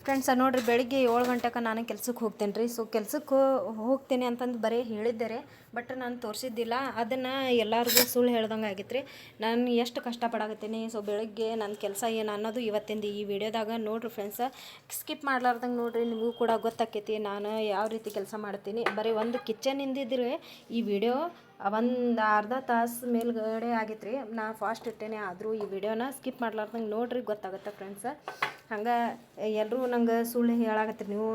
Friends ನೋಡಿರಿ ಬೆಳಿಗ್ಗೆ 7 ಗಂಟೆಗೆ ನಾನು ಕೆಲ್ಸಕ್ಕೆ ಹೋಗ್ತೇನೆ ರೀ. ಸೊ ಕೆಲ್ಸಕ್ಕೆ ಹೋಗ್ತೇನೆ ಅಂತಂದು ಬರೀ ಹೇಳಿದ್ದೆ, ಬಟ್ ನಾನು ತೋರಿಸಿದ್ದಿಲ್ಲ. ಅದನ್ನು ಎಲ್ಲರಿಗೂ ಸುಳ್ಳು ಹೇಳ್ದಂಗೆ ಆಗಿತ್ತು ರೀ. ನಾನು ಎಷ್ಟು ಕಷ್ಟಪಡಾಕತ್ತೀನಿ. ಸೊ ಬೆಳಗ್ಗೆ ನನ್ನ ಕೆಲಸ ಏನು ಅನ್ನೋದು ಇವತ್ತಿಂದ ಈ ವಿಡಿಯೋದಾಗ ನೋಡಿರಿ ಫ್ರೆಂಡ್ಸ. ಸ್ಕಿಪ್ ಮಾಡ್ಲಾರ್ದಂಗೆ ನೋಡಿರಿ, ನಿಮಗೂ ಕೂಡ ಗೊತ್ತಾಕೈತಿ ನಾನು ಯಾವ ರೀತಿ ಕೆಲಸ ಮಾಡ್ತೀನಿ. ಬರೀ ಒಂದು ಕಿಚನಿಂದಿದ್ರೆ ಈ ವಿಡಿಯೋ ಒಂದು ಅರ್ಧ ತಾಸು ಮೇಲ್ಗಡೆ ಆಗಿತ್ತು ರೀ. ನಾ ಫಾಸ್ಟ್ ಇಟ್ಟೇನೆ, ಆದರೂ ಈ ವಿಡಿಯೋನ ಸ್ಕಿಪ್ ಮಾಡ್ಲಾರ್ದಂಗೆ ನೋಡಿರಿ, ಗೊತ್ತಾಗುತ್ತೆ ಫ್ರೆಂಡ್ಸ. ಹಂಗೆ ಎಲ್ಲರೂ ನಂಗೆ ಸುಳ್ಳು ಹೇಳಾಕತ್ತೀರಿ ನೀವು,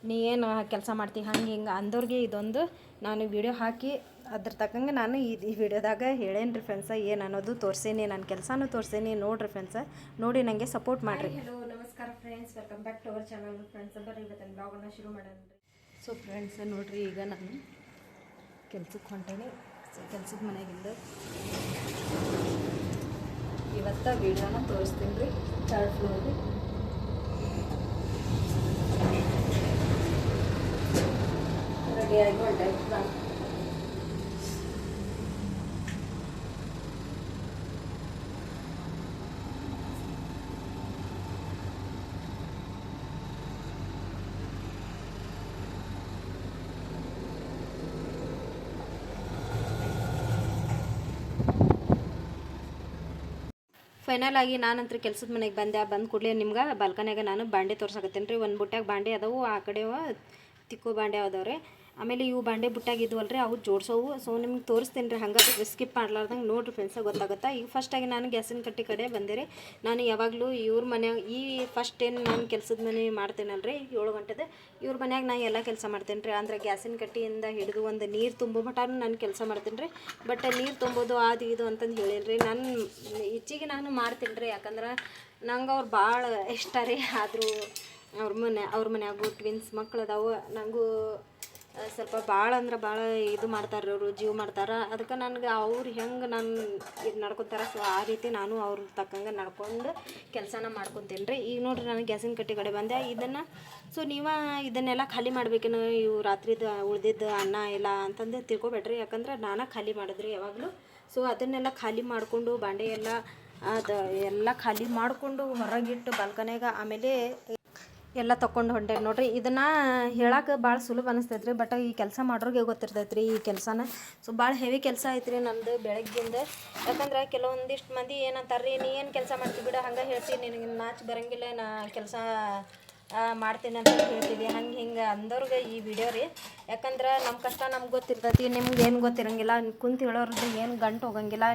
ನೀ ಏನು ಕೆಲಸ ಮಾಡ್ತೀವಿ ಹಂಗೆ ಹಿಂಗೆ ಅಂದವ್ರಿಗೆ ಇದೊಂದು ನಾನು ವಿಡಿಯೋ ಹಾಕಿ ಅದ್ರ ತಕ್ಕಂಗೆ ನಾನು ಈ ವಿಡಿಯೋದಾಗ ಹೇಳೇನಿ ರೀ ಫ್ರೆಂಡ್ಸ. ಏನು ಅನ್ನೋದು ತೋರಿಸೇನಿ, ನನ್ನ ಕೆಲಸನೂ ತೋರಿಸೇನಿ. ನೋಡಿರಿ ಫ್ರೆಂಡ್ಸ, ನೋಡಿ ನನಗೆ ಸಪೋರ್ಟ್ ಮಾಡಿರಿ. ಹಲೋ ನಮಸ್ಕಾರ friends, welcome back to our channel friends. ಬರ್ರಿ ಇವತ್ತಿನ ಬ್ಲಾಗನ್ನು ಶುರು ಮಾಡೋಣ ರೀ. ಸೊ ಫ್ರೆಂಡ್ಸ್ ನೋಡಿರಿ, ಈಗ ನಾನು ಕೆಲ್ಸಕ್ಕೆ ಹೊಂಟೇನಿ. ಸೊ ಕೆಲ್ಸದ ಮನೆಗಿಂದ ಇವತ್ತು ವಿಡಿಯೋನ ತೋರಿಸ್ತೀನಿ ರೀ. 3rd ಫ್ಲೋರ್ಗೆ ರೆಡಿಯಾಗಿ ಹೊಂಟಾಯ್ತು ನಾನು. ಫೈನಲ್ ಆಗಿ ನಾನಂತರ ಕೆಲ್ಸದ ಮನೆಗೆ ಬಂದ ಕೂಡಲೇ ನಿಮ್ಗೆ ಬಾಲ್ಕನಿಯಾಗ ನಾನು ಬಾಂಡೆ ತೋರ್ಸಕತ್ತೇನೆ ರೀ. ಒಂದು ಬುಟ್ಟಾಗ ಬಾಂಡೆ ಅದಾವು, ಆ ಕಡೆ ತಿಕ್ಕೋ ಬಾಂಡೆ ಅದಾವ್ರಿ. ಆಮೇಲೆ ಇವು ಬಾಂಡೆ ಬುಟ್ಟಾಗಿದ್ವಲ್ಲ ರೀ, ಅವು ಜೋಡಿಸೋವು. ಸೊ ನಿಮ್ಗೆ ತೋರಿಸ್ತೇನೆ ರೀ, ಹಂಗೆ ಸ್ಕಿಪ್ ಮಾಡ್ಲಾರ್ದಂಗೆ ನೋಡಿರಿ ಫ್ರೆಂಡ್ಸ, ಗೊತ್ತಾಗುತ್ತೆ. ಈಗ ಫಸ್ಟಾಗಿ ನಾನು ಗ್ಯಾಸಿನ ಕಟ್ಟಿ ಕಡೆ ಬಂದೆ ರೀ. ನಾನು ಯಾವಾಗಲೂ ಇವ್ರ ಮನ್ಯಾಗ ಫಸ್ಟ್ ಏನು ನಾನು ಕೆಲಸದ ಮನೆ ಮಾಡ್ತೇನಲ್ಲ ರೀ 7 ಗಂಟೆದು, ಇವ್ರ ಮನ್ಯಾಗ ನಾನು ಎಲ್ಲ ಕೆಲಸ ಮಾಡ್ತೇನೆ ರೀ. ಅಂದರೆ ಗ್ಯಾಸಿನ ಕಟ್ಟಿಯಿಂದ ಹಿಡಿದು ಒಂದು ನೀರು ತುಂಬೋ ಮಟನೂ ನಾನು ಕೆಲಸ ಮಾಡ್ತೀನಿ ರೀ. ಬಟ್ ನೀರು ತುಂಬೋದು ಅದು ಇದು ಅಂತಂದು ಹೇಳಿಲ್ರಿ. ನಾನು ಈಚೆಗೆ ನಾನು ಮಾಡ್ತೀನಿ ರೀ, ಯಾಕಂದ್ರೆ ನಂಗೆ ಅವ್ರು ಭಾಳ ಇಷ್ಟ ರೀ. ಆದರೂ ಅವ್ರ ಮನ್ಯಾಗೂ ಟ್ವಿನ್ಸ್ ಮಕ್ಳು ಅದಾವು. ನನಗೂ ಸ್ವಲ್ಪ ಭಾಳ ಅಂದ್ರೆ ಭಾಳ ಇದು ಮಾಡ್ತಾರೆ ಅವರು, ಜೀವ ಮಾಡ್ತಾರೆ. ಅದಕ್ಕೆ ನನಗೆ ಅವ್ರು ಹೆಂಗೆ ನಾನು ಇದು ನಡ್ಕೊತಾರೆ, ಸೊ ಆ ರೀತಿ ನಾನು ಅವ್ರ ತಕ್ಕಂಗೆ ನಡ್ಕೊಂಡು ಕೆಲಸನ ಮಾಡ್ಕೊತೀನಿ ರೀ. ಈಗ ನೋಡಿರಿ, ನಾನು ಗ್ಯಾಸಿನ ಕಟ್ಟಿ ಕಡೆ ಬಂದೆ. ಇದನ್ನು ಸೊ ನೀವು ಇದನ್ನೆಲ್ಲ ಖಾಲಿ ಮಾಡ್ಬೇಕೇನು, ಇವು ರಾತ್ರಿದು ಉಳ್ದಿದ್ದು ಅನ್ನ ಇಲ್ಲ ಅಂತಂದು ತಿಳ್ಕೊಬೇಡ್ರಿ. ಯಾಕಂದ್ರೆ ನಾನು ಖಾಲಿ ಮಾಡಿದ್ರಿ ಯಾವಾಗಲೂ. ಸೊ ಅದನ್ನೆಲ್ಲ ಖಾಲಿ ಮಾಡಿಕೊಂಡು ಬಾಂಡೆ ಎಲ್ಲ ಖಾಲಿ ಮಾಡಿಕೊಂಡು ಹೊರಗಿಟ್ಟು ಬಾಲ್ಕನಿಯಾಗ ಆಮೇಲೆ ಎಲ್ಲ ತೊಗೊಂಡು ಹೊಂಟೆ ನೋಡಿರಿ. ಇದನ್ನು ಹೇಳಕ್ಕೆ ಭಾಳ ಸುಲಭ ಅನಿಸ್ತೈತೆ ರೀ, ಬಟ್ ಈ ಕೆಲಸ ಮಾಡೋರಿಗೆ ಗೊತ್ತಿರ್ತೈತೆ ರೀ ಈ ಕೆಲಸನ. ಸೊ ಭಾಳ ಹೆವಿ ಕೆಲಸ ಐತೆ ರೀ ನಮ್ಮದು ಬೆಳಗ್ಗಿಂದ. ಯಾಕಂದ್ರೆ ಕೆಲವೊಂದಿಷ್ಟು ಮಂದಿ ಏನಂತಾರೆ ರೀ, ನೀ ಏನು ಕೆಲಸ ಮಾಡ್ತೀವಿ ಬಿಡ, ಹಂಗೆ ಹೇಳ್ತೀನಿ, ನಿನಗೆ ನಾಚ್ ಬರೋಂಗಿಲ್ಲ, ನಾ ಕೆಲಸ ಮಾಡ್ತೀನಿ ಅಂತ ಹೇಳ್ತಿದ್ದೆ, ಹಂಗೆ ಹಿಂಗೆ ಅಂದವ್ರಿಗೆ ಈ ವಿಡಿಯೋ ರೀ. ಯಾಕಂದ್ರೆ ನಮ್ಮ ಕಷ್ಟ ನಮ್ಗೆ ಗೊತ್ತಿರ್ತೈತಿ, ನಿಮ್ಗೆ ಏನು ಗೊತ್ತಿರೋಂಗಿಲ್ಲ. ಕುಂತು ಹೇಳೋರ್ದು ಏನು ಗಂಟು ಹೋಗೋಂಗಿಲ್ಲ.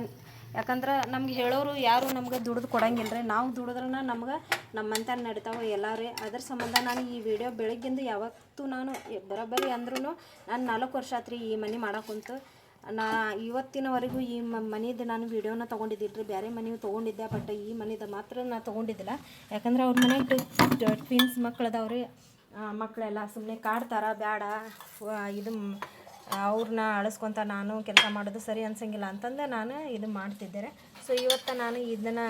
ಯಾಕಂದ್ರೆ ನಮ್ಗೆ ಹೇಳೋರು ಯಾರು ನಮ್ಗೆ ದುಡ್ದು ಕೊಡೋಂಗಿಲ್ಲ ರೀ. ನಾವು ದುಡಿದ್ರನ್ನ ನಮ್ಗೆ ನಮ್ಮಂತ ನಡೀತಾವೆ ಎಲ್ಲ ರೀ. ಅದ್ರ ಸಂಬಂಧ ನಾನು ಈ ವಿಡಿಯೋ ಬೆಳಗ್ಗಿಂದ ಯಾವತ್ತೂ ನಾನು ಬರೋಬ್ಬರಿ ಅಂದ್ರೂ ನಾನು 4 ವರ್ಷ ಆಯ್ತು ರೀ ಈ ಮನೆ ಮಾಡೋಕ್ಕಂತು. ನಾ ಇವತ್ತಿನವರೆಗೂ ಈ ಮನೆದು ನಾನು ವೀಡಿಯೋನ ತೊಗೊಂಡಿದ್ದಿಲ್ಲ ರೀ. ಬೇರೆ ಮನೆಯೂ ತೊಗೊಂಡಿದ್ದೆ, ಬಟ್ ಈ ಮನೆದು ಮಾತ್ರ ನಾನು ತೊಗೊಂಡಿದ್ದಿಲ್ಲ. ಯಾಕಂದ್ರೆ ಅವ್ರ ಮನೆಗೆ ಟ್ವಿನ್ಸ್ ಮಕ್ಳು ಅದಾವ್ರಿ. ಮಕ್ಕಳೆಲ್ಲ ಸುಮ್ಮನೆ ಕಾಡ್ತಾರ, ಬೇಡ ಇದು ಅವ್ರನ್ನ ಅಳಿಸ್ಕೊತ ನಾನು ಕೆಲಸ ಮಾಡೋದು ಸರಿ ಅನ್ಸಂಗಿಲ್ಲ ಅಂತಂದು ನಾನು ಇದು ಮಾಡ್ತಿದ್ದೆ. ಸೊ ಇವತ್ತು ನಾನು ಇದನ್ನು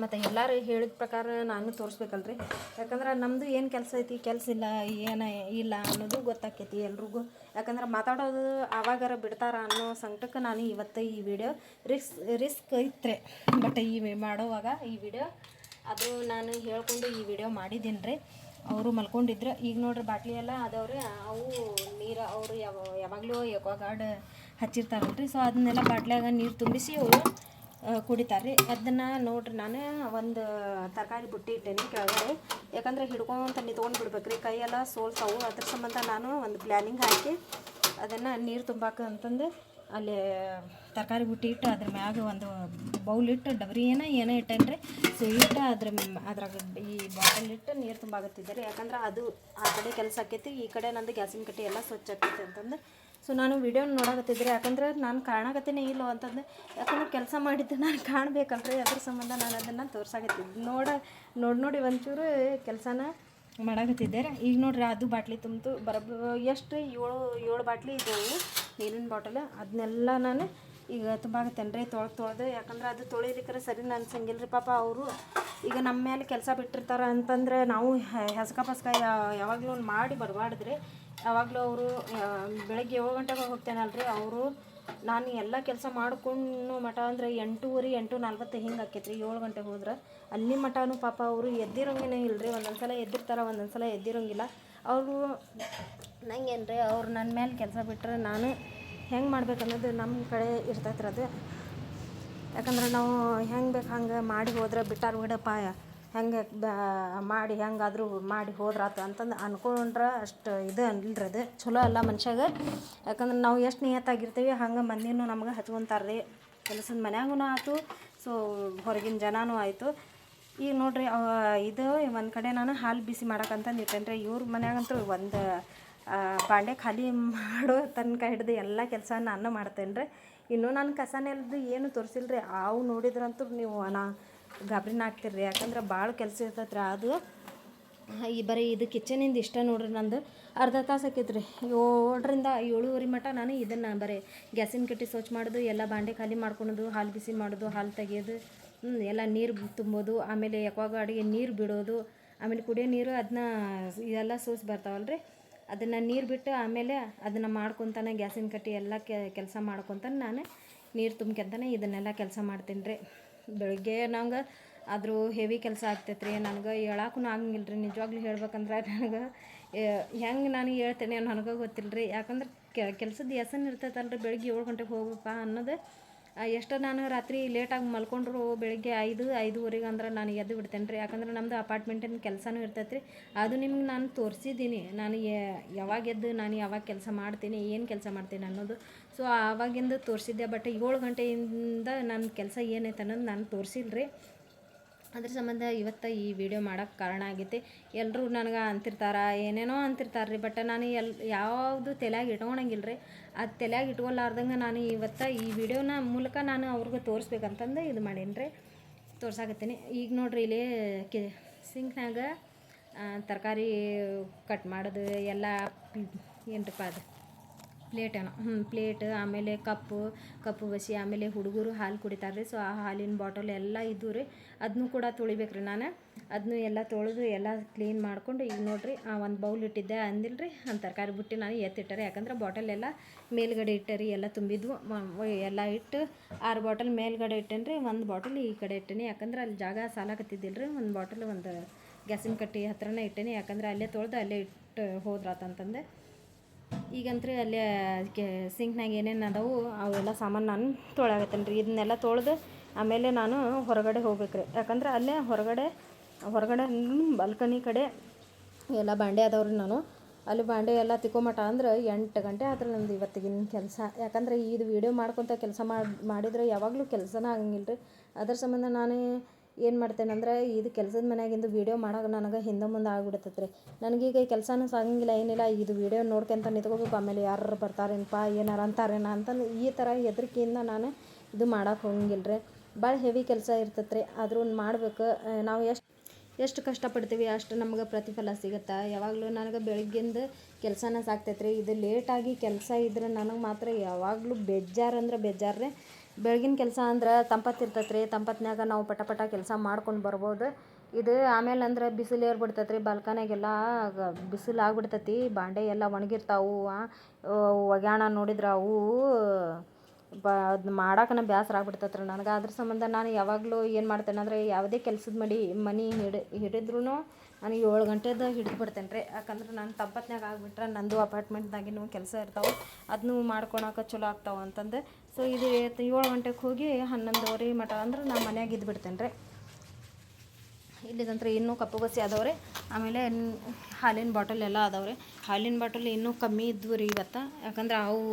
ಮತ್ತು ಎಲ್ಲರೂ ಹೇಳಿದ ಪ್ರಕಾರ ನಾನು ತೋರಿಸ್ಬೇಕಲ್ರಿ. ಯಾಕಂದ್ರೆ ನಮ್ಮದು ಏನು ಕೆಲಸ ಐತಿ, ಕೆಲಸ ಇಲ್ಲ ಅನ್ನೋದು ಗೊತ್ತಾಕೈತಿ ಎಲ್ರಿಗೂ. ಯಾಕಂದ್ರೆ ಮಾತಾಡೋದು ಆವಾಗಾರ ಬಿಡ್ತಾರ ಅನ್ನೋ ಸಂಕಟಕ್ಕೆ ನಾನು ಇವತ್ತು ಈ ವಿಡಿಯೋ ರಿಸ್ಕ್ ಐತ್ರಿ. ಬಟ್ ಮಾಡೋವಾಗ ಈ ವಿಡಿಯೋ ಅದು ನಾನು ಹೇಳ್ಕೊಂಡು ಈ ವಿಡಿಯೋ ಮಾಡಿದ್ದೀನಿ ರೀ. ಅವರು ಮಲ್ಕೊಂಡಿದ್ರು. ಈಗ ನೋಡ್ರಿ ಬಾಟ್ಲಿ ಎಲ್ಲ ಅದಾವ್ರಿ, ಅವು ನೀರು ಅವರು ಯಾವಾಗಲೂ ಎಕ್ವಾಗಾರ್ಡ್ ಹಚ್ಚಿರ್ತಾರಲ್ರಿ. ಸೊ ಅದನ್ನೆಲ್ಲ ಬಾಟ್ಲಿಯಾಗ ನೀರು ತುಂಬಿಸಿ ಅವರು ಕುಡಿತಾರೆ ರೀ. ಅದನ್ನು ನೋಡ್ರಿ, ನಾನು ಒಂದು ತರಕಾರಿ ಬುಟ್ಟಿ ಇಟ್ಟೇನಿ ಕೆಳಗಡೆ. ಯಾಕಂದ್ರೆ ಹಿಡ್ಕೊಂತ ನಿಂತ್ಕೊಂಡು ಬಿಡ್ಬೇಕ್ರಿ, ಕೈಯೆಲ್ಲ ಸೋಲ್ತಾವು. ಅದ್ರ ಸಂಬಂಧ ನಾನು ಒಂದು ಪ್ಲ್ಯಾನಿಂಗ್ ಹಾಕಿ ಅದನ್ನು ನೀರು ತುಂಬಾಕ ಅಂತಂದು ಅಲ್ಲಿ ತರಕಾರಿ ಬುಟ್ಟಿ ಇಟ್ಟು ಅದ್ರ ಮ್ಯಾಗ ಒಂದು ಬೌಲ್ ಇಟ್ಟು ಡಬರಿ ಏನೋ ಇಟ್ಟೇನಿ ರೀ. ಸೊ ಇಟ್ಟು ಅದ್ರಾಗ ಈ ಬಾಟಲ್ ಇಟ್ಟು ನೀರು ತುಂಬಾಕತ್ತಿದ್ದೆ ರೀ. ಯಾಕಂದ್ರೆ ಅದು ಆ ಕಡೆ ಕೆಲಸ ಆಕೈತಿ, ಈ ಕಡೆ ನಂದು ಗ್ಯಾಸಿನ ಕಟ್ಟಿ ಎಲ್ಲ ಸ್ವಚ್ಛ ಆಕೈತಿ ಅಂತಂದು. ಸೊ ನಾನು ವಿಡಿಯೋನ ನೋಡಕತ್ತಿದ್ರಿ, ಯಾಕಂದ್ರೆ ನಾನು ಕಾಣಕತ್ತೀನಿ ಇಲ್ಲೋ ಅಂತಂದು. ಯಾಕಂದ್ರೆ ಕೆಲಸ ಮಾಡಿದ್ದು ನಾನು ಕಾಣಬೇಕಲ್ರಿ, ಅದ್ರ ಸಂಬಂಧ ನಾನು ಅದನ್ನು ತೋರ್ಸಾಕತ್ತಿದ್ದೆ. ನೋಡಿ ಒಂಚೂರು ಕೆಲಸನ ಮಾಡಾಕತ್ತಿದ್ದೆ. ಈಗ ನೋಡ್ರಿ, ಅದು ಬಾಟ್ಲಿ ತುಂಬಿತು. ಎಷ್ಟು 7 ಬಾಟ್ಲಿ ಇದ್ದವು ನೀರಿನ ಬಾಟಲ್. ಅದನ್ನೆಲ್ಲ ನಾನು ಈಗ ತುಂಬಾಕತ್ತೇನೆ ರೀ, ತೊಳೆದು. ಯಾಕಂದ್ರೆ ಅದು ತೊಳಿಲಿಕ್ಕೆ ಸರಿ ಅನ್ಸಂಗಿಲ್ಲ ರೀ. ಪಾಪ ಅವರು ಈಗ ನಮ್ಮ ಮೇಲೆ ಕೆಲಸ ಬಿಟ್ಟಿರ್ತಾರೆ ಅಂತಂದ್ರೆ ನಾವು ಹೆಸ್ಕ ಪಸ್ಕ ಯಾವಾಗಲೂ ಮಾಡಿ ಬರಬಾರ್ದ್ರಿ. ಯಾವಾಗಲೂ ಅವರು ಬೆಳಗ್ಗೆ 7 ಗಂಟೆಗೆ ಹೋಗ್ತೇನಲ್ರಿ, ಅವರು ನಾನು ಎಲ್ಲ ಕೆಲಸ ಮಾಡ್ಕೊಂಡು ಮಠ ಅಂದ್ರೆ 8:30 8:40 ಹಿಂಗೆ ಆಕೈತ್ರಿ. 7 ಗಂಟೆಗೆ ಹೋದ್ರೆ ಅಲ್ಲಿ ಮಠನೂ ಪಾಪ ಅವರು ಎದ್ದಿರೋಂಗೇನೇ ಇಲ್ಲರಿ. ಒಂದೊಂದು ಸಲ ಎದ್ದಿರ್ತಾರೆ, ಒಂದೊಂದು ಸಲ ಎದ್ದಿರೋಂಗಿಲ್ಲ. ಅವರು ನಂಗೇನು ರೀ, ಅವ್ರು ನನ್ನ ಮೇಲೆ ಕೆಲಸ ಬಿಟ್ಟರೆ ನಾನು ಹೆಂಗೆ ಮಾಡ್ಬೇಕು ಅನ್ನೋದು ನಮ್ಮ ಕಡೆ ಇರ್ತೈತ್ರಿ ಅದು. ಯಾಕಂದ್ರೆ ನಾವು ಹೆಂಗೆ ಬೇಕು ಹಂಗೆ ಮಾಡಿ ಹೋದ್ರೆ ಬಿಟ್ಟಾರ ಬಿಡಪ್ಪ, ಹೆಂಗೆ ಮಾಡಿ ಹೆಂಗಾದರೂ ಮಾಡಿ ಹೋದ್ರಾತು ಅಂತಂದು ಅಂದ್ಕೊಂಡ್ರೆ ಅಷ್ಟು ಇದು ಅನ್ಲಿಲ್ರಿ, ಅದು ಚಲೋ ಅಲ್ಲ ಮನುಷ್ಯಾಗ. ಯಾಕಂದ್ರೆ ನಾವು ಎಷ್ಟು ನಿಯತ್ತಾಗಿರ್ತೀವಿ ಹಂಗೆ ಮಂದಿನೂ ನಮ್ಗೆ ಹಚ್ಕೊಂತಾರೆ ರೀ. ಕೆಲಸದ ಮನ್ಯಾಗೂ ಆಯ್ತು, ಸೊ ಹೊರಗಿನ ಜನನೂ ಆಯಿತು. ಈಗ ನೋಡಿರಿ, ಇದು ಒಂದು ಕಡೆ ನಾನು ಹಾಲು ಬಿಸಿ ಮಾಡೋಕ್ಕಂತಂದು ಇಟ್ಟೇನೆ ರೀ. ಇವ್ರ ಮನ್ಯಾಗಂತೂ ಒಂದು ಬಾಂಡೆ ಖಾಲಿ ಮಾಡೋ ತನಕ ಹಿಡ್ದು ಎಲ್ಲ ಕೆಲಸ ನಾನು ಮಾಡ್ತೇನೆ ರೀ. ಇನ್ನೂ ನಾನು ಕಸನೆಲ್ದು ಏನು ತೋರಿಸಿಲ್ಲ ರೀ. ಅವು ನೋಡಿದ್ರಂತೂ ನೀವು ಗಾಬರಿನ ಆಗ್ತಿರ್ರಿ. ಯಾಕಂದ್ರೆ ಭಾಳ ಕೆಲಸ ಇರ್ತೈತೆ ರೀ. ಅದು ಈ ಬರೀ ಇದು ಕಿಚನಿಂದ ಇಷ್ಟ ನೋಡ್ರಿ, ನಂದು ಅರ್ಧ ತಾಸು ಆಕೈತೆ ರೀ. 7ರಿಂದ 7:30 ಮಟ್ಟ ನಾನು ಇದನ್ನು ಬರೀ ಗ್ಯಾಸಿನ ಕಟ್ಟಿ ಸ್ವಚ್ಛ ಮಾಡೋದು, ಎಲ್ಲ ಬಾಂಡೆ ಖಾಲಿ ಮಾಡ್ಕೊಳೋದು, ಹಾಲು ಬಿಸಿ ಮಾಡೋದು, ಹಾಲು ತೆಗೆಯೋದು, ಎಲ್ಲ ನೀರು ತುಂಬೋದು, ಆಮೇಲೆ ಅಡಿಗೆ ನೀರು ಬಿಡೋದು, ಆಮೇಲೆ ಕುಡಿಯೋ ನೀರು ಅದನ್ನ ಎಲ್ಲ ಸೋಸಿ ಬರ್ತಾವಲ್ಲ ರೀ, ಅದನ್ನು ನೀರು ಬಿಟ್ಟು ಆಮೇಲೆ ಅದನ್ನು ಮಾಡ್ಕೊತಾನೆ ಗ್ಯಾಸಿನ ಕಟ್ಟಿ ಎಲ್ಲ ಕೆಲಸ ಮಾಡ್ಕೊತಾನೆ ನಾನು ನೀರು ತುಂಬ್ಕೊಂತಾನೆ ಇದನ್ನೆಲ್ಲ ಕೆಲಸ ಮಾಡ್ತೀನಿ ರೀ. ಬೆಳಗ್ಗೆ ನಂಗೆ ಆದರೂ ಹೆವಿ ಕೆಲಸ ಆಗ್ತೈತೆ ರೀ. ನನಗೆ ಹೇಳಕ್ಕೂ ಆಗಂಗಿಲ್ಲ ರೀ. ನಿಜವಾಗ್ಲೂ ಹೇಳ್ಬೇಕಂದ್ರೆ ನನಗೆ ಹೆಂಗೆ ನಾನು ಹೇಳ್ತೇನೆ ನನಗೆ ಗೊತ್ತಿಲ್ಲ ರೀ. ಯಾಕಂದ್ರೆ ಕೆಲಸದ ಹೆಸರು ಇರ್ತೈತಲ್ಲ ರೀ. ಬೆಳಗ್ಗೆ 7 ಗಂಟೆಗೆ ಹೋಗಪ್ಪ ಅನ್ನೋದು. ಎಷ್ಟೋ ನಾನು ರಾತ್ರಿ ಲೇಟಾಗಿ ಮಲ್ಕೊಂಡ್ರು ಬೆಳಗ್ಗೆ 5-5:30 ಅಂದ್ರೆ ನಾನು ಎದ್ದು ಬಿಡ್ತೇನೆ ರೀ. ಯಾಕಂದ್ರೆ ನಮ್ಮದು ಅಪಾರ್ಟ್ಮೆಂಟಿನ ಕೆಲಸನೂ ಇರ್ತೈತೆ ರೀ. ಅದು ನಿಮ್ಗೆ ನಾನು ತೋರಿಸಿದ್ದೀನಿ, ನಾನು ಯಾವಾಗ ಎದ್ದು ನಾನು ಯಾವಾಗ ಕೆಲಸ ಮಾಡ್ತೀನಿ, ಏನು ಕೆಲಸ ಮಾಡ್ತೀನಿ ಅನ್ನೋದು. ಸೊ ಆವಾಗಿಂದ ತೋರಿಸಿದ್ದೆ. ಬಟ್ 7 ಗಂಟೆಯಿಂದ ನನ್ನ ಕೆಲಸ ಏನೈತೆ ಅನ್ನೋದು ನಾನು ತೋರಿಸಿಲ್ಲ ರೀ. ಅದ್ರ ಸಂಬಂಧ ಇವತ್ತು ಈ ವಿಡಿಯೋ ಮಾಡೋಕ್ಕೆ ಕಾರಣ ಆಗೈತಿ. ಎಲ್ಲರೂ ನನಗೆ ಅಂತಿರ್ತಾರೆ, ಏನೇನೋ ಅಂತಿರ್ತಾರೆ ರೀ. ಬಟ್ ನಾನು ಯಾವುದು ತಲೆಯಾಗಿ ಇಟ್ಕೊಳಂಗಿಲ್ಲ ರೀ. ಅದು ತಲೆಯಾಗಿ ಇಟ್ಕೊಲಾರ್ದಂಗೆ ನಾನು ಇವತ್ತು ಈ ವಿಡಿಯೋನ ಮೂಲಕ ನಾನು ಅವ್ರಿಗೆ ತೋರಿಸ್ಬೇಕಂತಂದು ಇದು ಮಾಡೀನಿ ರೀ, ತೋರ್ಸಾಕತ್ತೀನಿ. ಈಗ ನೋಡಿರಿ, ಇಲ್ಲಿ ಸಿಂಕ್ನಾಗ ತರಕಾರಿ ಕಟ್ ಮಾಡೋದು ಎಲ್ಲ ಏನಪ್ಪ ಅದು ಪ್ಲೇಟೇನೋ ಪ್ಲೇಟ್, ಆಮೇಲೆ ಕಪ್ಪು ಬಸಿ, ಆಮೇಲೆ ಹುಡುಗರು ಹಾಲು ಕುಡಿತಾರೆ ರೀ. ಸೊ ಆ ಹಾಲಿನ ಬಾಟಲ್ ಎಲ್ಲ ಇದ್ದು ರೀ, ಅದನ್ನೂ ಕೂಡ ತೊಳಿಬೇಕು ರೀ. ನಾನು ಅದನ್ನು ಎಲ್ಲ ತೊಳೆದು ಎಲ್ಲ ಕ್ಲೀನ್ ಮಾಡ್ಕೊಂಡು ಈಗ ನೋಡಿರಿ ಒಂದು ಬೌಲ್ ಇಟ್ಟಿದ್ದೆ ಅಂದಿಲ್ಲ ರೀ, ಒಂದು ತರಕಾರಿ ಬುಟ್ಟಿ ನಾನು ಎತ್ತಿಟ್ಟರೆ. ಯಾಕಂದ್ರೆ ಬಾಟಲ್ ಎಲ್ಲ ಮೇಲ್ಗಡೆ ಇಟ್ಟರಿ, ಎಲ್ಲ ತುಂಬಿದ್ವು ಎಲ್ಲ ಇಟ್ಟು 6 ಬಾಟಲ್ ಮೇಲ್ಗಡೆ ಇಟ್ಟೇನೆ ರೀ, 1 ಬಾಟಲ್ ಈ ಕಡೆ ಇಟ್ಟೇನೆ. ಯಾಕಂದ್ರೆ ಅಲ್ಲಿ ಜಾಗ ಸಾಲಾಕತ್ತಿದ್ದಿಲ್ಲ ರೀ. 1 ಬಾಟಲ್ ಒಂದು ಗ್ಯಾಸಿನ ಕಟ್ಟಿ ಹತ್ರನೇ ಇಟ್ಟೇನೆ. ಯಾಕಂದ್ರೆ ಅಲ್ಲೇ ತೊಳೆದು ಅಲ್ಲೇ ಇಟ್ಟು ಹೋದ್ರಾತಂತಂದೆ. ಈಗಂತ್ರಿ ಅಲ್ಲೇ ಸಿಂಕ್ನಾಗ ಏನೇನು ಅದಾವು ಅವೆಲ್ಲ ಸಾಮಾನು ನಾನು ತೊಳೆಯಾಗತ್ತೇನೆ ರೀ. ಇದನ್ನೆಲ್ಲ ತೊಳೆದು ಆಮೇಲೆ ನಾನು ಹೊರಗಡೆ ಹೋಗ್ಬೇಕು ರೀ. ಯಾಕಂದ್ರೆ ಅಲ್ಲೇ ಹೊರಗಡೆ ಬಾಲ್ಕನಿ ಕಡೆ ಎಲ್ಲ ಬಾಂಡೆ ಅದಾವ್ರಿ. ನಾನು ಅಲ್ಲಿ ಬಾಂಡೆ ಎಲ್ಲ ತಿಕ್ಕೊಂಮಟ ಅಂದ್ರೆ 8 ಗಂಟೆ ಆದ್ರೆ ನಂದು ಇವತ್ತಿಗಿನ ಕೆಲಸ. ಯಾಕಂದ್ರೆ ಇದು ವೀಡಿಯೋ ಮಾಡ್ಕೊತ ಕೆಲಸ ಮಾಡಿದರೆ ಯಾವಾಗಲೂ ಕೆಲಸನ ಆಗಂಗಿಲ್ಲ ರೀ. ಅದ್ರ ಸಂಬಂಧ ನಾನು ಏನು ಮಾಡ್ತೇನೆ ಅಂದ್ರೆ ಇದು ಕೆಲಸದ ಮನೆಯಾಗಿಂದು ವೀಡಿಯೋ ಮಾಡೋಕೆ ನನಗೆ ಹಿಂದೆ ಮುಂದೆ ಆಗಿಬಿಡ್ತೈತೆ ರೀ. ನನಗೀಗ ಈ ಕೆಲಸನೂ ಸಾಗಂಗಿಲ್ಲ, ಏನಿಲ್ಲ. ಇದು ವೀಡಿಯೋ ನೋಡ್ಕೊಂತ ನಿಂತ್ಕೋಬೇಕು, ಆಮೇಲೆ ಯಾರು ಬರ್ತಾರೇನಪ್ಪ, ಏನಾರು ಅಂತಾರೇನ ಅಂತಂದು ಈ ಥರ ಹೆದರಿಕೆಯಿಂದ ನಾನು ಇದು ಮಾಡೋಕೆ ಹೋಗಂಗಿಲ್ಲ ರೀ. ಭಾಳ ಹೆವಿ ಕೆಲಸ ಇರ್ತೈತೆ ರೀ. ಆದ್ರೂ ಮಾಡಬೇಕು. ನಾವು ಎಷ್ಟು ಕಷ್ಟಪಡ್ತೀವಿ ಅಷ್ಟು ನಮ್ಗೆ ಪ್ರತಿಫಲ ಸಿಗುತ್ತೆ. ಯಾವಾಗಲೂ ನನಗೆ ಬೆಳಗ್ಗಿಂದ ಕೆಲಸನ ಸಾಕ್ತೈತೆ ರೀ. ಇದು ಲೇಟಾಗಿ ಕೆಲಸ ಇದ್ರೆ ನನಗೆ ಮಾತ್ರ ಯಾವಾಗಲೂ ಬೇಜಾರಂದ್ರೆ ಬೇಜಾರು. ಬೆಳಗಿನ ಕೆಲಸ ಅಂದ್ರೆ ತಂಪತ್ತಿರ್ತೈತೆ ರೀ. ತಂಪತ್ನಾಗ ನಾವು ಪಟ ಕೆಲಸ ಮಾಡ್ಕೊಂಡು ಬರ್ಬೋದು. ಇದು ಆಮೇಲೆ ಅಂದ್ರೆ ಬಿಸಿಲು ಏರ್ಬಿಡ್ತೈತೆ ರೀ. ಬಾಲ್ಕನಿಯಾಗೆಲ್ಲ ಬಿಸಿಲು ಆಗ್ಬಿಡ್ತೈತಿ. ಬಾಂಡೆ ಎಲ್ಲ ಒಣಗಿರ್ತಾವು. ಒಗ್ಯಾಣ ನೋಡಿದ್ರೆ ಅವು ಅದನ್ನ ಮಾಡೋಕೆ ಬೇಸರ ಆಗ್ಬಿಡ್ತೈತೆ ರೀ ನನಗೆ. ಅದ್ರ ಸಂಬಂಧ ನಾನು ಯಾವಾಗಲೂ ಏನು ಮಾಡ್ತೇನೆ ಅಂದರೆ ಯಾವುದೇ ಕೆಲಸದ ಮನೆ ಹಿಡಿದ್ರೂ ನಾನು 7 ಗಂಟೆದಾಗ ಹಿಡಿದು ಬಿಡ್ತೇನೆ ರೀ. ಯಾಕಂದ್ರೆ ನಾನು ತಂಪತ್ನಾಗ ಆಗಿಬಿಟ್ರೆ ನಂದು ಅಪಾರ್ಟ್ಮೆಂಟ್ದಾಗಿನೂ ಕೆಲಸ ಇರ್ತಾವೆ, ಅದನ್ನೂ ಮಾಡ್ಕೊಳಕ್ಕೆ ಚಲೋ ಆಗ್ತಾವೆ ಅಂತಂದು. ಸೊ ಇದು 7 ಗಂಟೆಗೆ ಹೋಗಿ 11:30 ಮಟ ಅಂದ್ರೆ ನಾನು ಮನ್ಯಾಗ ಇದ್ಬಿಡ್ತೇನೆ ರೀ. ಇಲ್ಲಿದಂದ್ರೆ ಇನ್ನೂ ಕಪ್ಪು ಬಸಿ ಅದಾವ್ರಿ. ಆಮೇಲೆ ಹಾಲಿನ ಬಾಟಲ್ ಎಲ್ಲ ಅದಾವ್ರಿ. ಹಾಲಿನ ಬಾಟಲ್ ಇನ್ನೂ ಕಮ್ಮಿ ಇದ್ವು ರೀ ಇವತ್ತು. ಯಾಕಂದ್ರೆ ಅವು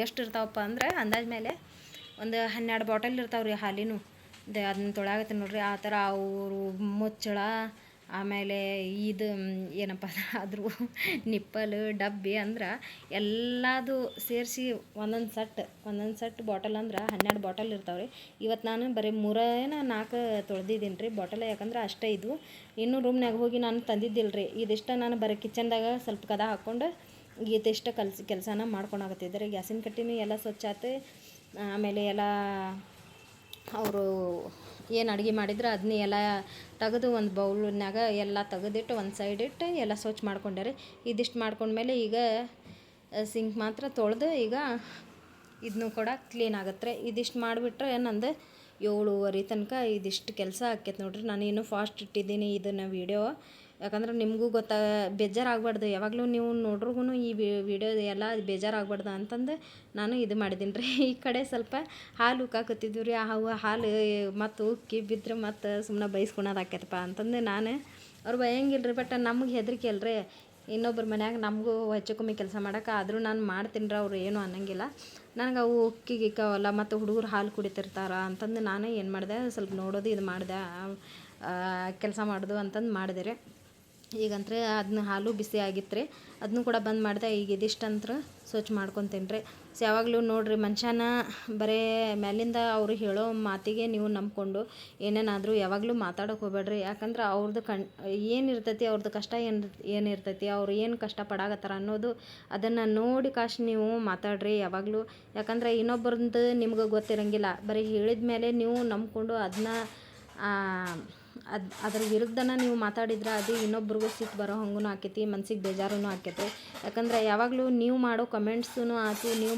ಎಷ್ಟು ಇರ್ತಾವಪ್ಪ ಅಂದ್ರೆ ಅಂದಾಜು ಮೇಲೆ ಒಂದು 12 ಬಾಟಲ್ ಇರ್ತಾವೆ ರೀ ಹಾಲಿನೂ. ಅದನ್ನ ತೊಳೆಯಾಗತ್ತೆ ನೋಡ್ರಿ. ಆ ಥರ ಅವರು ಮುಚ್ಚಳ, ಆಮೇಲೆ ಇದು ಏನಪ್ಪ ಅದ್ರ ನಿಪ್ಪಲು ಡಬ್ಬಿ ಅಂದ್ರೆ ಎಲ್ಲದು ಸೇರಿಸಿ ಒಂದೊಂದು ಸೆಟ್ ಬಾಟಲ್ ಅಂದ್ರೆ 12 ಬಾಟಲ್ ಇರ್ತಾವೆ ರೀ. ಇವತ್ತು ನಾನು ಬರೀ 3-4 ತೊಳೆದಿದ್ದೀನಿ ರೀ ಬಾಟಲ್. ಯಾಕಂದ್ರೆ ಅಷ್ಟೇ ಇದ್ವು. ಇನ್ನೂ ರೂಮ್ನಾಗ ಹೋಗಿ ನಾನು ತಂದಿದ್ದಿಲ್ಲ ರೀ. ಇದಿಷ್ಟ ನಾನು ಬರೀ ಕಿಚನ್ದಾಗ ಸ್ವಲ್ಪ ಕದ ಹಾಕ್ಕೊಂಡು ಇದಿಷ್ಟ ಕೆಲಸನ ಮಾಡ್ಕೊಳಕತ್ತಿದ್ದೆ ರೀ. ಗ್ಯಾಸಿನ ಕಟ್ಟಿನೂ ಎಲ್ಲ ಸ್ವಚ್ಛ ಆಯ್ತು. ಆಮೇಲೆ ಎಲ್ಲ ಅವರು ಏನು ಅಡುಗೆ ಮಾಡಿದ್ರೆ ಅದನ್ನೇ ಎಲ್ಲ ತೆಗೆದು ಒಂದು ಬೌಲ್ನಾಗ ಎಲ್ಲ ತೆಗೆದಿಟ್ಟು ಒಂದು ಸೈಡ್ ಇಟ್ಟು ಎಲ್ಲ ಸ್ವಚ್ಛ ಮಾಡ್ಕೊಂಡೆ ರೀ. ಇದಿಷ್ಟು ಮಾಡ್ಕೊಂಡ್ಮೇಲೆ ಈಗ ಸಿಂಕ್ ಮಾತ್ರ ತೊಳೆದು ಈಗ ಇದನ್ನು ಕೂಡ ಕ್ಲೀನ್ ಆಗತ್ತೆ. ಇದಿಷ್ಟು ಮಾಡಿಬಿಟ್ರೆ ನಂದು 7:30 ತನಕ ಇದಿಷ್ಟು ಕೆಲಸ ಆಕೈತೆ ನೋಡ್ರಿ. ನಾನೇನು ಫಾಸ್ಟ್ ಇಟ್ಟಿದ್ದೀನಿ ಇದನ್ನು ವೀಡಿಯೋ, ಯಾಕಂದ್ರೆ ನಿಮಗೂ ಬೇಜಾರಾಗಬಾರ್ದು. ಯಾವಾಗಲೂ ನೀವು ನೋಡ್ರಿಗೂ ಈ ವಿಡಿಯೋ ಎಲ್ಲ ಬೇಜಾರಾಗಬಾರ್ದು ಅಂತಂದು ನಾನು ಇದು ಮಾಡಿದ್ದೀನಿ ರೀ. ಈ ಕಡೆ ಸ್ವಲ್ಪ ಹಾಲು ಉಕ್ಕಾಕತ್ತಿದ್ವಿ ರೀ. ಹಾಲು ಮತ್ತು ಉಕ್ಕಿ ಬಿದ್ದರೆ ಮತ್ತು ಸುಮ್ಮನೆ ಬೈಸ್ಕೊಳೋದು ಆಕೈತಪ್ಪ ಅಂತಂದು ನಾನು ಅವ್ರು ಬೈಯಂಗಿಲ್ಲ ರೀ. ಬಟ್ ನಮ್ಗೆ ಹೆದರಿಕೆ ಅಲ್ರಿ, ಇನ್ನೊಬ್ಬರ ಮನ್ಯಾಗ ನಮಗೂ ಹೆಚ್ಚು ಕಮ್ಮಿ ಕೆಲಸ ಮಾಡೋಕೆ. ಆದರೂ ನಾನು ಮಾಡ್ತೀನಿ ರೀ, ಅವ್ರು ಏನೂ ಅನ್ನಂಗಿಲ್ಲ. ನನಗೆ ಅವು ಉಕ್ಕಿಗಿಕ್ಕವಲ್ಲ ಮತ್ತು ಹುಡುಗರು ಹಾಲು ಕುಡಿತಿರ್ತಾರ ಅಂತಂದು ನಾನು ಏನು ಮಾಡಿದೆ, ಸ್ವಲ್ಪ ನೋಡೋದು ಇದು ಮಾಡಿದೆ, ಕೆಲಸ ಮಾಡೋದು ಅಂತಂದು ಮಾಡಿದೆ ರೀ. ಈಗಂದ್ರೆ ಅದನ್ನ ಹಾಲು ಬಿಸಿ ಆಗಿತ್ತು ರೀ, ಅದನ್ನು ಕೂಡ ಬಂದ್ ಮಾಡಿದೆ. ಈಗ ಇದಿಷ್ಟಂತ್ರ ಸ್ವಚ್ಛ ಮಾಡ್ಕೊತೀನಿ ರೀ. ಸೊ ಯಾವಾಗಲೂ ನೋಡಿರಿ, ಮನುಷ್ಯನ ಬರೀ ಮೇಲಿಂದ ಅವರು ಹೇಳೋ ಮಾತಿಗೆ ನೀವು ನಂಬ್ಕೊಂಡು ಏನೇನಾದರೂ ಯಾವಾಗಲೂ ಮಾತಾಡೋಕೆ ಹೋಗ್ಬೇಡ್ರಿ. ಯಾಕಂದ್ರೆ ಅವ್ರದ್ದು ಏನಿರ್ತೈತಿ, ಅವ್ರದ್ದು ಕಷ್ಟ ಏನಿರ್ತೈತಿ, ಅವ್ರು ಏನು ಕಷ್ಟಪಡಾಕತ್ತಾರ ಅನ್ನೋದು ಅದನ್ನು ನೋಡಿ ಕಾಶ್ ನೀವು ಮಾತಾಡ್ರಿ ಯಾವಾಗಲೂ. ಯಾಕಂದ್ರೆ ಇನ್ನೊಬ್ಬರದ್ದು ನಿಮ್ಗೆ ಗೊತ್ತಿರಂಗಿಲ್ಲ, ಬರೀ ಹೇಳಿದ ಮೇಲೆ ನೀವು ನಂಬ್ಕೊಂಡು ಅದನ್ನ ಅದ್ರ ವಿರುದ್ಧನ ನೀವು ಮಾತಾಡಿದ್ರೆ ಅದು ಇನ್ನೊಬ್ರಿಗೂ ಸಿಟ್ಟು ಬರೋ ಹಂಗೂ ಆಕೈತಿ, ಮನ್ಸಿಗೆ ಬೇಜಾರೂ ಆಕೈತಿ. ಯಾಕಂದ್ರೆ ಯಾವಾಗಲೂ ನೀವು ಮಾಡೋ ಕಮೆಂಟ್ಸೂ ಆಯ್ತು, ನೀವು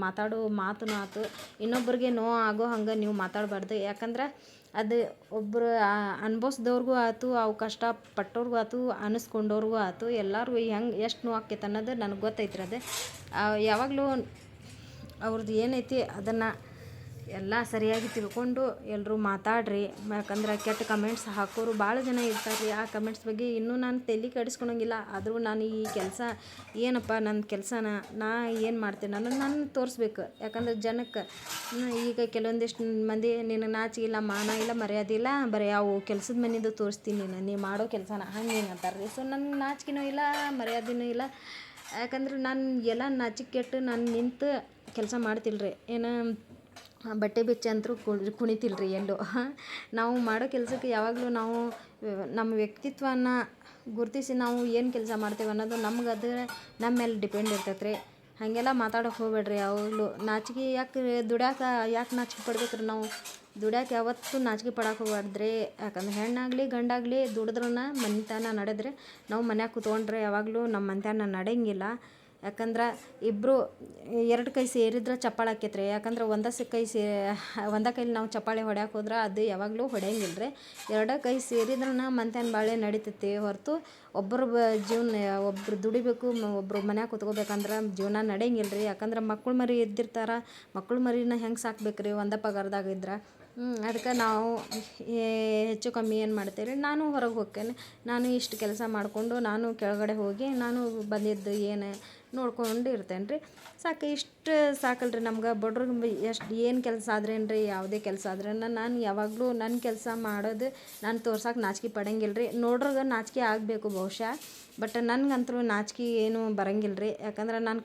ಮಾತಾಡೋ ಮಾತೂ ಆಯ್ತು, ಇನ್ನೊಬ್ರಿಗೆ ನೋವು ಆಗೋ ಹಂಗೆ ನೀವು ಮಾತಾಡಬಾರ್ದು. ಯಾಕಂದ್ರೆ ಅದು ಒಬ್ಬರು ಅನುಭವಿಸ್ದವ್ರಿಗೂ ಆಯ್ತು, ಅವು ಕಷ್ಟಪಟ್ಟವ್ರಿಗೂ ಆಯ್ತು, ಅನ್ನಿಸ್ಕೊಂಡವ್ರಿಗೂ ಆಯ್ತು, ಎಲ್ಲರಿಗೂ ಹೆಂಗೆ ಎಷ್ಟು ನೋವು ಆಕೈತೆ ಅನ್ನೋದು ನನಗೆ ಗೊತ್ತೈತ್ರಿ. ಅದು ಯಾವಾಗಲೂ ಅವ್ರದ್ದು ಏನೈತಿ ಅದನ್ನು ಎಲ್ಲ ಸರಿಯಾಗಿ ತಿಳ್ಕೊಂಡು ಎಲ್ಲರೂ ಮಾತಾಡ್ರಿ. ಯಾಕಂದ್ರೆ ಕೆಟ್ಟ ಕಮೆಂಟ್ಸ್ ಹಾಕೋರು ಭಾಳ ಜನ ಇರ್ತಾರೆ ರೀ. ಆ ಕಮೆಂಟ್ಸ್ ಬಗ್ಗೆ ಇನ್ನೂ ನಾನು ತಲೆ ಕೆಡಿಸ್ಕೊಳಂಗಿಲ್ಲ. ಆದರೂ ನಾನು ಈ ಕೆಲಸ ಏನಪ್ಪ, ನನ್ನ ಕೆಲಸನ ನಾ ಏನು ಮಾಡ್ತೀನಿ ಅನ್ನೋದು ನಾನು ತೋರಿಸ್ಬೇಕು. ಯಾಕಂದ್ರೆ ಜನಕ್ಕೆ ಈಗ ಕೆಲವೊಂದಿಷ್ಟು ಮಂದಿ ನಿನಗೆ ನಾಚಿಕೆ ಇಲ್ಲ, ಮಾನ ಇಲ್ಲ, ಮರ್ಯಾದೆ ಇಲ್ಲ, ಬರೀ ಅವು ಕೆಲಸದ ಮನೆದು ತೋರಿಸ್ತೀನಿ ನೀ ಮಾಡೋ ಕೆಲಸನ ಹಂಗೆ ಅಂತಾರೆ ರೀ. ಸೊ ನನಗೆ ನಾಚಿಕೆನೂ ಇಲ್ಲ, ಮರ್ಯಾದೆನೂ ಇಲ್ಲ. ಯಾಕಂದ್ರೆ ನಾನು ಎಲ್ಲ ನಾಚಿಕೆ ಕೆಟ್ಟು ನಾನು ನಿಂತು ಕೆಲಸ ಮಾಡ್ತಿಲ್ರಿ. ಏನು ಬಟ್ಟೆ ಬಿಚ್ಚಿ ಅಂತರೂ ಕುಣಿತಿಲ್ರಿ ಎಲ್ಲೂ. ನಾವು ಮಾಡೋ ಕೆಲಸಕ್ಕೆ ಯಾವಾಗಲೂ ನಾವು ನಮ್ಮ ವ್ಯಕ್ತಿತ್ವನ ಗುರುತಿಸಿ ನಾವು ಏನು ಕೆಲಸ ಮಾಡ್ತೇವೆ ಅನ್ನೋದು ನಮ್ಗೆ ಅದು ನಮ್ಮ ಮೇಲೆ ಡಿಪೆಂಡ್ ಇರ್ತೈತೆ ರೀ. ಹಾಗೆಲ್ಲ ಮಾತಾಡೋಕೆ ಹೋಗ್ಬೇಡ್ರಿ. ಯಾವಾಗಲೂ ನಾಚಿಕೆ ಯಾಕೆ ಯಾಕೆ ನಾಚಿಕೆ ಪಡ್ಬೇಕ್ರಿ? ನಾವು ದುಡ್ಯಾಕೆ ಯಾವತ್ತೂ ನಾಚಿಕೆ ಪಡೋಕೆ ಹೋಗ್ಬಾರ್ದ್ರಿ. ಯಾಕಂದ್ರೆ ಹೆಣ್ಣಾಗಲಿ ಗಂಡಾಗಲಿ ದುಡಿದ್ರನ ಮನೆತನ ನಡೆದ್ರೆ, ನಾವು ಮನ್ಯಾಗ ಕೂತ್ಕೊಂಡ್ರೆ ಯಾವಾಗಲೂ ನಮ್ಮ ಮನೆತನ ನಡೆಯಂಗಿಲ್ಲ. ಯಾಕಂದ್ರೆ ಇಬ್ಬರು ಎರಡು ಕೈ ಸೇರಿದ್ರೆ ಚಪ್ಪಾಳೆ ಆಕೈತ್ರಿ. ಯಾಕಂದ್ರೆ ಒಂದೇ ಕೈಲಿ ನಾವು ಚಪ್ಪಾಳೆ ಹೊಡ್ಯಕ್ಕೆ ಹೋದ್ರೆ ಅದು ಯಾವಾಗಲೂ ಹೊಡೆಯಂಗಿಲ್ಲ ರೀ. ಎರಡೇ ಕೈ ಸೇರಿದ್ರನ ಮನ್ತನ ಬಾಳೆ ನಡೀತೈತಿ ಹೊರತು ಒಬ್ಬರು ಜೀವನ ಒಬ್ರು ದುಡಿಬೇಕು, ಒಬ್ಬರು ಮನ್ಯಾಗ ಕೂತ್ಕೋಬೇಕಂದ್ರೆ ಜೀವನ ನಡೆಯಂಗಿಲ್ಲ ರೀ. ಯಾಕಂದ್ರೆ ಮಕ್ಕಳು ಮರಿ ಇದ್ದಿರ್ತಾರೆ, ಮಕ್ಕಳು ಮರಿನ ಹೆಂಗೆ ಸಾಕ್ಬೇಕು ರೀ ಒಂದೇ ಪಗಾರದಾಗ ಇದ್ರೆ. ಅದಕ್ಕೆ ನಾವು ಹೆಚ್ಚು ಕಮ್ಮಿ ಏನು ಮಾಡ್ತೇವೆ ರೀ, ನಾನು ಹೊರಗೆ ಹೋಗ್ತೇನೆ, ನಾನು ಇಷ್ಟು ಕೆಲಸ ಮಾಡಿಕೊಂಡು ನಾನು ಕೆಳಗಡೆ ಹೋಗಿ ನಾನು ಬಂದಿದ್ದು ಏನು ನೋಡ್ಕೊಂಡು ಇರ್ತೇನೆ ರೀ. ಸಾಕು, ಇಷ್ಟು ಸಾಕಲ್ರಿ ನಮ್ಗೆ. ಬಡ್ರಿಗೆ ಎಷ್ಟು ಏನು ಕೆಲಸ ಆದ್ರೇನು ರೀ, ಯಾವುದೇ ಕೆಲಸ ಆದ್ರೆ ನಾನು ಯಾವಾಗಲೂ ನನ್ನ ಕೆಲಸ ಮಾಡೋದು ನಾನು ತೋರ್ಸೋಕೆ ನಾಚಿಕೆ ಪಡಂಗಿಲ್ಲ ರೀ. ನೋಡ್ರಿಗೆ ನಾಚಿಕೆ ಆಗಬೇಕು ಬಹುಶಃ, ಬಟ್ ನನಗಂತೂ ನಾಚಿಕೆ ಏನೂ ಬರಂಗಿಲ್ಲ ರೀ. ಯಾಕಂದ್ರೆ ನಾನು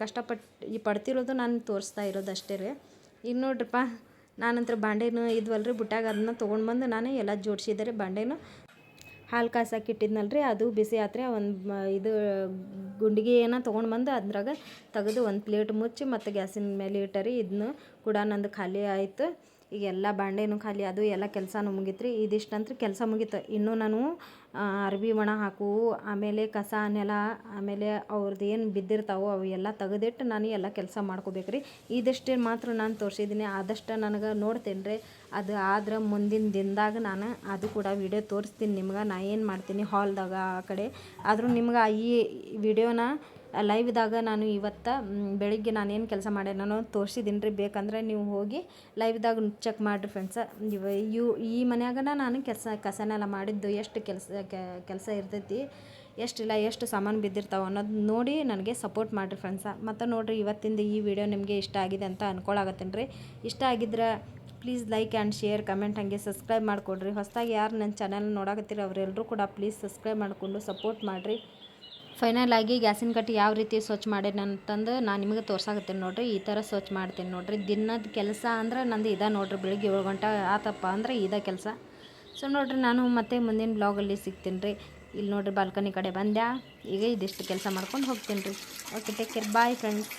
ಪಡ್ತಿರೋದು ನಾನು ತೋರಿಸ್ತಾ ಇರೋದು ಅಷ್ಟೇ ರೀ. ಈಗ ನೋಡ್ರಿಪ್ಪ, ನಾನಂತರ ಬಾಂಡೆನೂ ಇದ್ವಲ್ಲ ರೀ ಬುಟ್ಟಾಗ, ಅದನ್ನ ತೊಗೊಂಡು ಬಂದು ನಾನು ಎಲ್ಲ ಜೋಡಿಸಿದೆ ರೀ. ಬಾಂಡೆನೂ ಹಾಲು ಕಾಸಕ್ಕೆ ಇಟ್ಟಿದ್ನಲ್ಲ ರೀ, ಅದು ಬಿಸಿ ಆತ್ರಿ. ಒಂದು ಇದು ಗುಂಡಿಗೆ ಏನೋ ತೊಗೊಂಡು ಬಂದು ಅದ್ರಾಗ ತೆಗೆದು ಒಂದು ಪ್ಲೇಟ್ ಮುಚ್ಚಿ ಮತ್ತು ಗ್ಯಾಸಿನ ಮೇಲೆ ಇಟ್ಟರಿ. ಇದನ್ನು ಕೂಡ ನಂದು ಖಾಲಿ ಆಯಿತು. ಈಗ ಎಲ್ಲ ಬಾಂಡೆನೂ ಖಾಲಿ ಅದು, ಎಲ್ಲ ಕೆಲಸನೂ ಮುಗೀತು ರೀ. ಇದಿಷ್ಟಂತೂ ಕೆಲಸ ಮುಗೀತು. ಇನ್ನೂ ನಾನು ಅರ್ಬಿ ಒಣ ಹಾಕು, ಆಮೇಲೆ ಕಸ ನೆಲ, ಆಮೇಲೆ ಅವ್ರದ್ದು ಏನು ಬಿದ್ದಿರ್ತಾವೋ ಅವು ಎಲ್ಲ ತೆಗೆದಿಟ್ಟು ನಾನು ಎಲ್ಲ ಕೆಲಸ ಮಾಡ್ಕೋಬೇಕು ರೀ. ಇದಿಷ್ಟೇ ಮಾತ್ರ ನಾನು ತೋರಿಸಿದ್ದೀನಿ. ಆದಷ್ಟು ನನಗೆ ನೋಡ್ತೇನೆ ರೀ. ಅದು ಆದ್ರೆ ಮುಂದಿನ ದಿನದಾಗ ನಾನು ಅದು ಕೂಡ ವಿಡಿಯೋ ತೋರಿಸ್ತೀನಿ ನಿಮ್ಗೆ, ನಾ ಏನು ಮಾಡ್ತೀನಿ ಹಾಲ್ದಾಗ ಆ ಕಡೆ. ಆದರೂ ನಿಮ್ಗೆ ಈ ವಿಡಿಯೋನ ಲೈವ್ದಾಗ ನಾನು ಇವತ್ತು ಬೆಳಿಗ್ಗೆ ನಾನೇನು ಕೆಲಸ ಮಾಡ್ಯಾನೋ ತೋರಿಸಿದ್ದೀನಿ ರೀ. ಬೇಕಂದ್ರೆ ನೀವು ಹೋಗಿ ಲೈವ್ದಾಗ ಚೆಕ್ ಮಾಡಿರಿ ಫ್ರೆಂಡ್ಸ. ಈ ಮನ್ಯಾಗನ ನಾನು ಕಸನೆಲ್ಲ ಮಾಡಿದ್ದು ಎಷ್ಟು ಕೆಲಸ ಇರ್ತೈತಿ, ಎಷ್ಟಿಲ್ಲ, ಎಷ್ಟು ಸಾಮಾನು ಬಿದ್ದಿರ್ತಾವೆ ಅನ್ನೋದು ನೋಡಿ ನನಗೆ ಸಪೋರ್ಟ್ ಮಾಡಿರಿ ಫ್ರೆಂಡ್ಸ. ಮತ್ತು ನೋಡಿರಿ, ಇವತ್ತಿಂದ ಈ ವಿಡಿಯೋ ನಿಮಗೆ ಇಷ್ಟ ಆಗಿದೆ ಅಂತ ಅಂದ್ಕೊಳಕತ್ತೀನಿ ರೀ. ಇಷ್ಟ ಆಗಿದ್ರೆ please like and share, comment, ಹಾಗೆ ಸಬ್ಸ್ಕ್ರೈಬ್ ಮಾಡಿಕೊಡ್ರಿ. ಹೊಸದಾಗಿ ಯಾರು ನನ್ನ ಚಾನಲ್ ನೋಡಕತ್ತೀರಿ ಅವರೆಲ್ಲರೂ ಕೂಡ ಪ್ಲೀಸ್ ಸಬ್ಸ್ಕ್ರೈಬ್ ಮಾಡಿಕೊಂಡು ಸಪೋರ್ಟ್ ಮಾಡಿರಿ. ಫೈನಲ್ ಆಗಿ ಗ್ಯಾಸಿನ ಕಟ್ಟಿ ಯಾವ ರೀತಿ ಸ್ವಚ್ಛ ಮಾಡೇನಿ ಅಂತಂದು ನಾನು ನಿಮಗೆ ತೋರ್ಸಾಕತ್ತೀನಿ ನೋಡಿರಿ. ಈ ಥರ ಸ್ವಚ್ಛ ಮಾಡ್ತೀನಿ ನೋಡಿರಿ. ದಿನದ ಕೆಲಸ ಅಂದ್ರೆ ನಂದು ಇದೇ ನೋಡಿರಿ. ಬೆಳಿಗ್ಗೆ 7 ಗಂಟೆ ಆತಪ್ಪ ಅಂದ್ರೆ ಇದೇ ಕೆಲಸ. ಸೊ ನೋಡಿರಿ, ನಾನು ಮತ್ತೆ ಮುಂದಿನ ಬ್ಲಾಗಲ್ಲಿ ಸಿಗ್ತೀನಿ ರೀ. ಇಲ್ಲಿ ನೋಡಿರಿ, ಬಾಲ್ಕನಿ ಕಡೆ ಬಂದೆ. ಈಗ ಇದಿಷ್ಟು ಕೆಲಸ ಮಾಡ್ಕೊಂಡು ಹೋಗ್ತೀನಿ ರೀ. Okay, take care, bye friends.